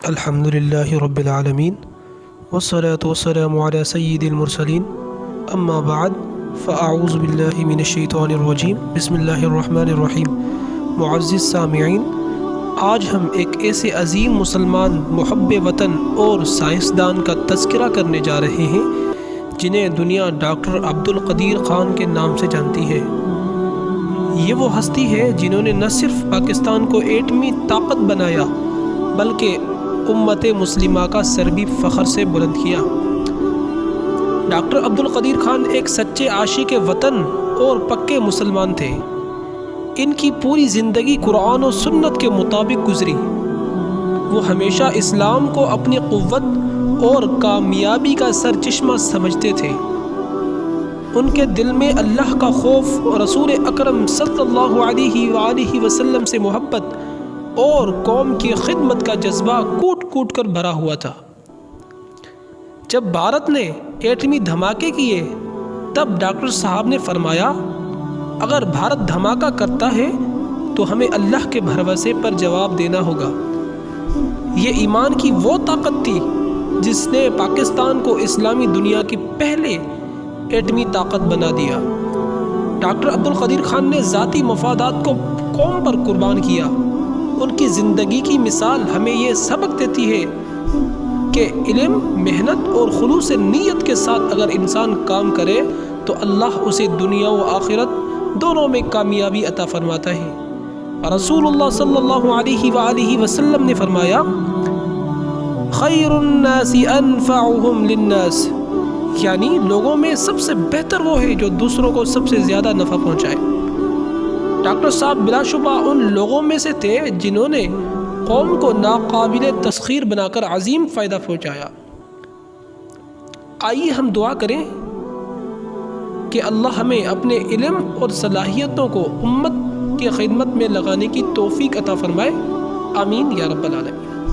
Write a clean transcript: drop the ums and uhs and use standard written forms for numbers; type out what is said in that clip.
الحمد للہ رب العالمین والصلاة والسلام علی سید المرسلین اما بعد فاعوذ باللہ من الشیطان الرجیم بسم اللہ الرحمن الرحیم۔ معزز سامعین، آج ہم ایک ایسے عظیم مسلمان محب وطن اور سائنسدان کا تذکرہ کرنے جا رہے ہیں جنہیں دنیا ڈاکٹر عبدالقدیر خان کے نام سے جانتی ہے۔ یہ وہ ہستی ہے جنہوں نے نہ صرف پاکستان کو ایٹمی طاقت بنایا بلکہ امت مسلمہ کا سر بھی فخر سے بلند کیا۔ ڈاکٹر عبدالقدیر خان ایک سچے عاشق وطن اور پکے مسلمان تھے۔ ان کی پوری زندگی قرآن و سنت کے مطابق گزری۔ وہ ہمیشہ اسلام کو اپنی قوت اور کامیابی کا سرچشمہ سمجھتے تھے۔ ان کے دل میں اللہ کا خوف اور رسول اکرم صلی اللہ علیہ وآلہ وسلم سے محبت اور قوم کی خدمت کا جذبہ کوٹ کوٹ کر بھرا ہوا تھا۔ جب بھارت نے ایٹمی دھماکے کیے تب ڈاکٹر صاحب نے فرمایا، اگر بھارت دھماکہ کرتا ہے تو ہمیں اللہ کے بھروسے پر جواب دینا ہوگا۔ یہ ایمان کی وہ طاقت تھی جس نے پاکستان کو اسلامی دنیا کی پہلے ایٹمی طاقت بنا دیا۔ ڈاکٹر عبدالقدیر خان نے ذاتی مفادات کو قوم پر قربان کیا۔ ان کی زندگی کی مثال ہمیں یہ سبق دیتی ہے کہ علم، محنت اور خلوص نیت کے ساتھ اگر انسان کام کرے تو اللہ اسے دنیا و آخرت دونوں میں کامیابی عطا فرماتا ہے۔ رسول اللہ صلی اللہ علیہ وآلہ وسلم نے فرمایا، خیر الناس انفعهم للناس، یعنی لوگوں میں سب سے بہتر وہ ہے جو دوسروں کو سب سے زیادہ نفع پہنچائے۔ ڈاکٹر صاحب بلا شبہ ان لوگوں میں سے تھے جنہوں نے قوم کو ناقابل تسخیر بنا کر عظیم فائدہ پہنچایا۔ آئیے ہم دعا کریں کہ اللہ ہمیں اپنے علم اور صلاحیتوں کو امت کی خدمت میں لگانے کی توفیق عطا فرمائے۔ آمین یا رب العالمین۔